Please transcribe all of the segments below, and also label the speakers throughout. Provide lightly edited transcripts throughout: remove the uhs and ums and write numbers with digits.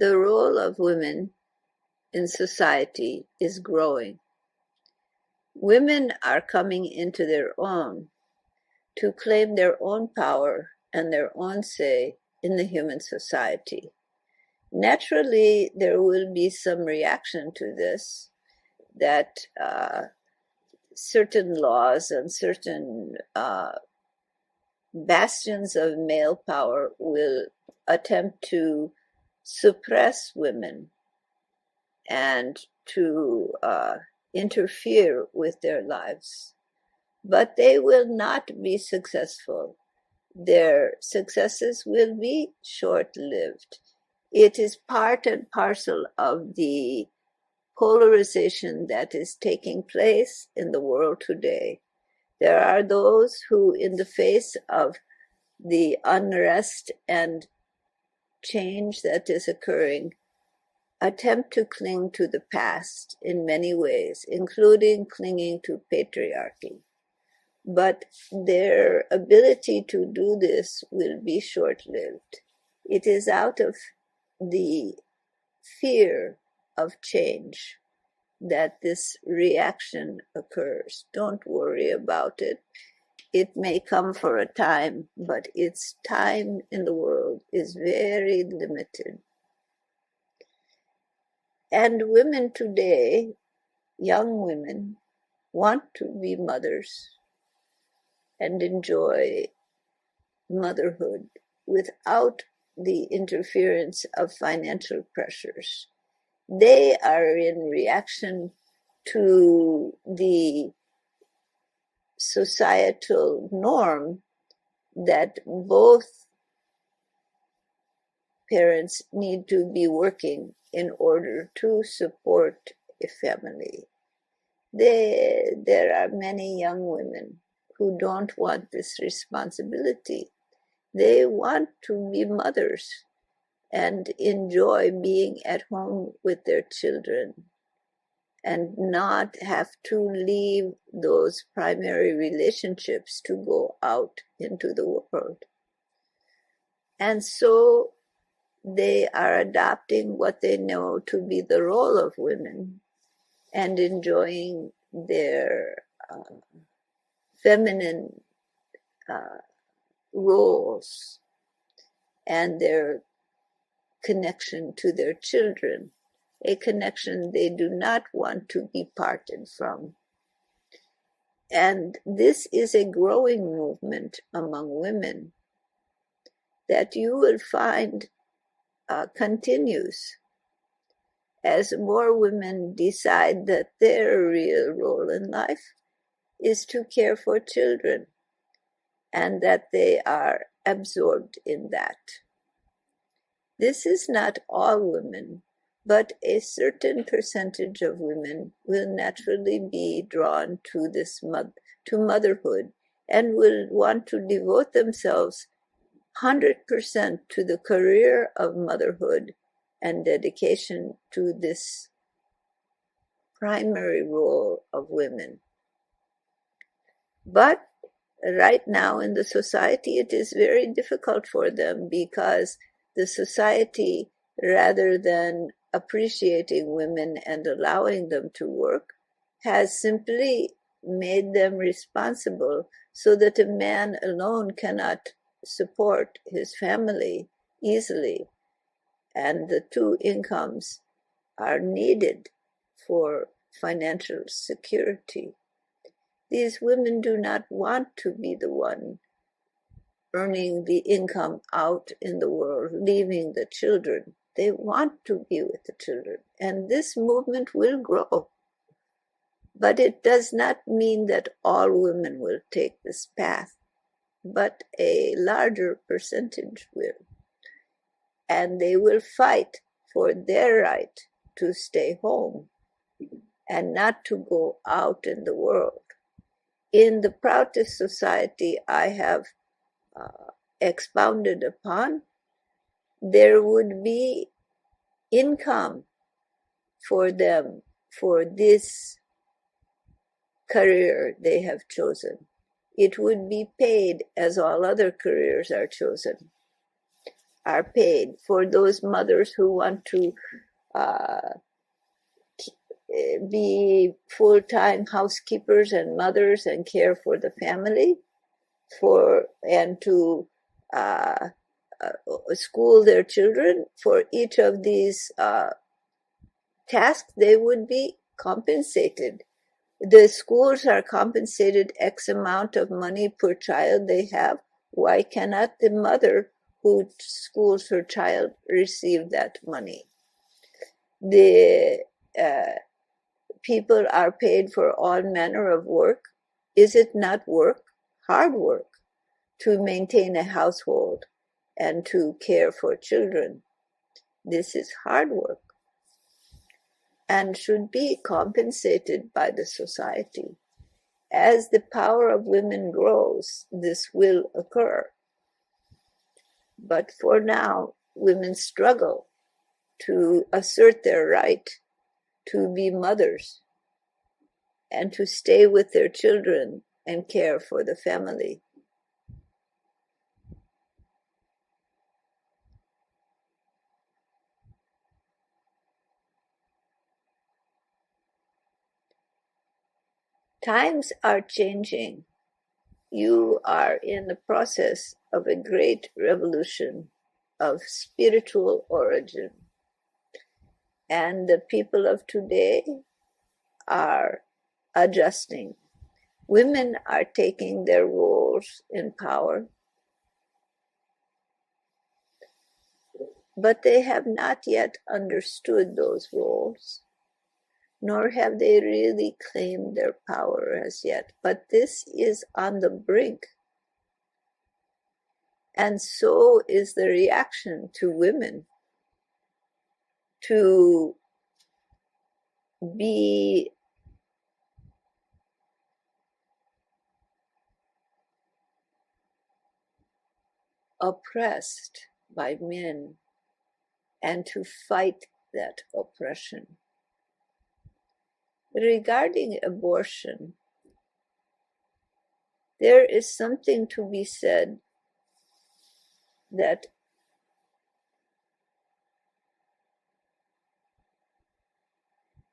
Speaker 1: the role of women in society is growing. Women are coming into their own to claim their own power and their own say in the human society. Naturally, there will be some reaction to this, that certain laws and certain bastions of male power will attempt to suppress women and to interfere with their lives. But they will not be successful. Their successes will be short-lived. It is part and parcel of the polarization that is taking place in the world today. There are those who, in the face of the unrest and change that is occurring, attempt to cling to the past in many ways, including clinging to patriarchy. But their ability to do this will be short-lived. It is out of the fear of change that this reaction occurs. Don't worry about it. It may come for a time, but its time in the world is very limited. And women today, young women, want to be mothers and enjoy motherhood without the interference of financial pressures. They are in reaction to the societal norm that both parents need to be working in order to support a family. There are many young women who don't want this responsibility. They want to be mothers and enjoy being at home with their children and not have to leave those primary relationships to go out into the world. And so they are adopting what they know to be the role of women and enjoying their feminine roles and their connection to their children, a connection they do not want to be parted from. And this is a growing movement among women that you will find continues as more women decide that their real role in life is to care for children and that they are absorbed in that. This is not all women, but a certain percentage of women will naturally be drawn to to motherhood and will want to devote themselves 100% to the career of motherhood and dedication to this primary role of women. But right now in the society, it is very difficult for them because the society, rather than appreciating women and allowing them to work, has simply made them responsible so that a man alone cannot support his family easily. And the two incomes are needed for financial security. These women do not want to be the one earning the income out in the world, leaving the children. They want to be with the children. And this movement will grow. But it does not mean that all women will take this path, but a larger percentage will. And they will fight for their right to stay home and not to go out in the world. In the Proudest Society I have expounded upon, there would be income for them for this career they have chosen. It would be paid as all other careers are chosen. are paid. For those mothers who want to be full-time housekeepers and mothers and care for the family, and to school their children, for each of these tasks they would be compensated. The schools are compensated X amount of money per child they have. Why cannot the mother who schools her child receive that money? The people are paid for all manner of work. Is it not work? Hard work to maintain a household and to care for children. This is hard work and should be compensated by the society. As the power of women grows, this will occur. But for now, women struggle to assert their right to be mothers and to stay with their children and care for the family. Times are changing. You are in the process of a great revolution of spiritual origin. And the people of today are adjusting. Women are taking their roles in power, but they have not yet understood those roles, nor have they really claimed their power as yet. But this is on the brink. And so is the reaction to women to be oppressed by men and to fight that oppression. Regarding abortion, there is something to be said that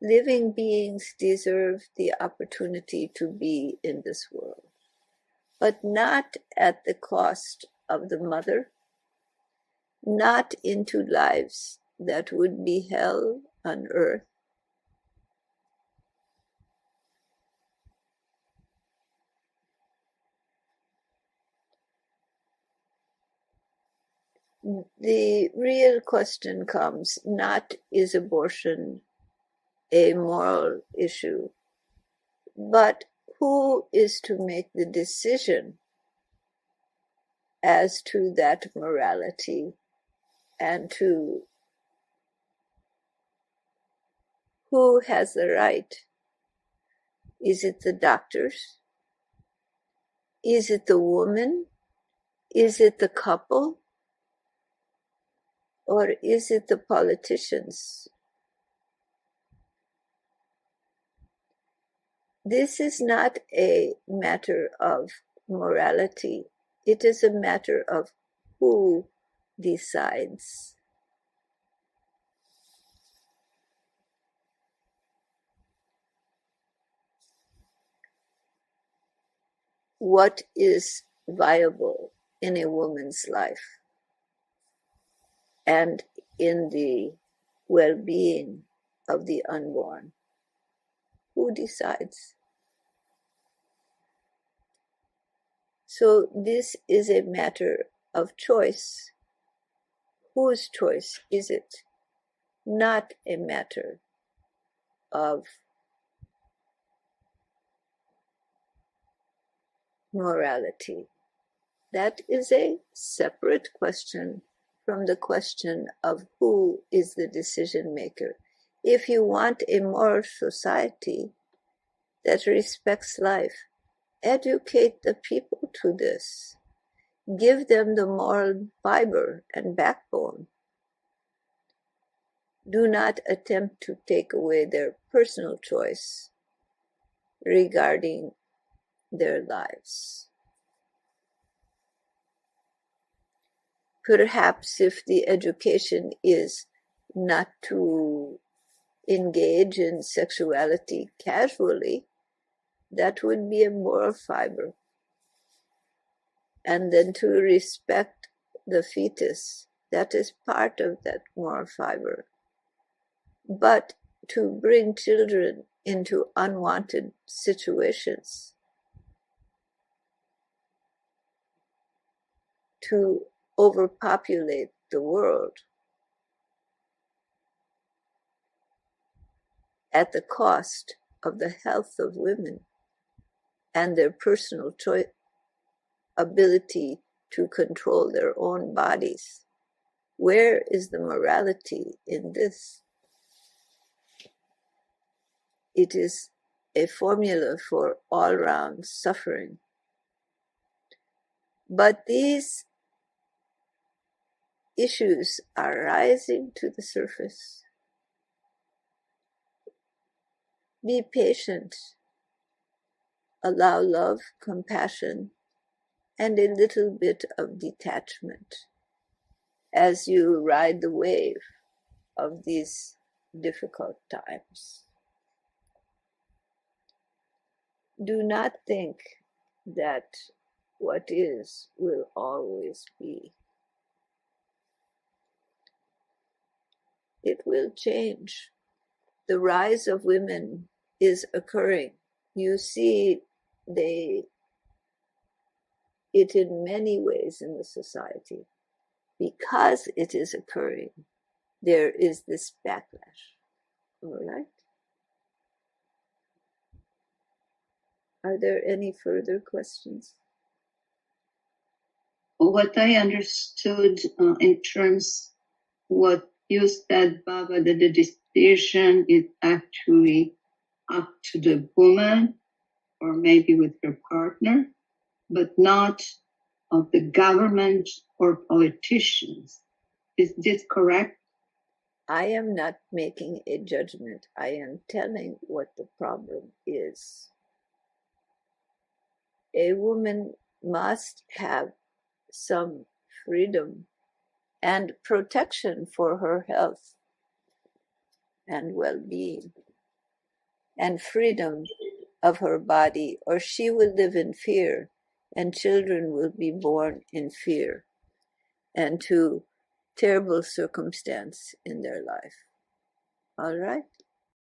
Speaker 1: living beings deserve the opportunity to be in this world, but not at the cost of the mother, not into lives that would be hell on earth. The real question comes not, is abortion a moral issue, but who is to make the decision as to that morality, and to who has the right? Is it the doctors? Is it the woman? Is it the couple? Or is it the politicians? This is not a matter of morality. It is a matter of who decides. What is viable in a woman's life and in the well-being of the unborn? Who decides? So this is a matter of choice. Whose choice is it? Not a matter of morality. That is a separate question from the question of who is the decision maker. If you want a moral society that respects life, educate the people to this. Give them the moral fiber and backbone. Do not attempt to take away their personal choice regarding their lives. Perhaps if the education is not to engage in sexuality casually, that would be a moral fiber. And then to respect the fetus, that is part of that moral fiber. But to bring children into unwanted situations, to overpopulate the world at the cost of the health of women and their personal ability to control their own bodies. Where is the morality in this? It is a formula for all-round suffering. But these issues are rising to the surface. Be patient. Allow love, compassion, and a little bit of detachment as you ride the wave of these difficult times. Do not think that what is will always be. It will change. The rise of women is occurring. You see it in many ways in the society. Because it is occurring, there is this backlash. All right? Are there any further questions?
Speaker 2: What I understood in terms what you said, Baba, that the decision is actually up to the woman or maybe with her partner, but not of the government or politicians. Is this correct?
Speaker 1: I am not making a judgment. I am telling what the problem is. A woman must have some freedom and protection for her health and well-being and freedom of her body, or she will live in fear, and children will be born in fear and to terrible circumstance in their life. All right?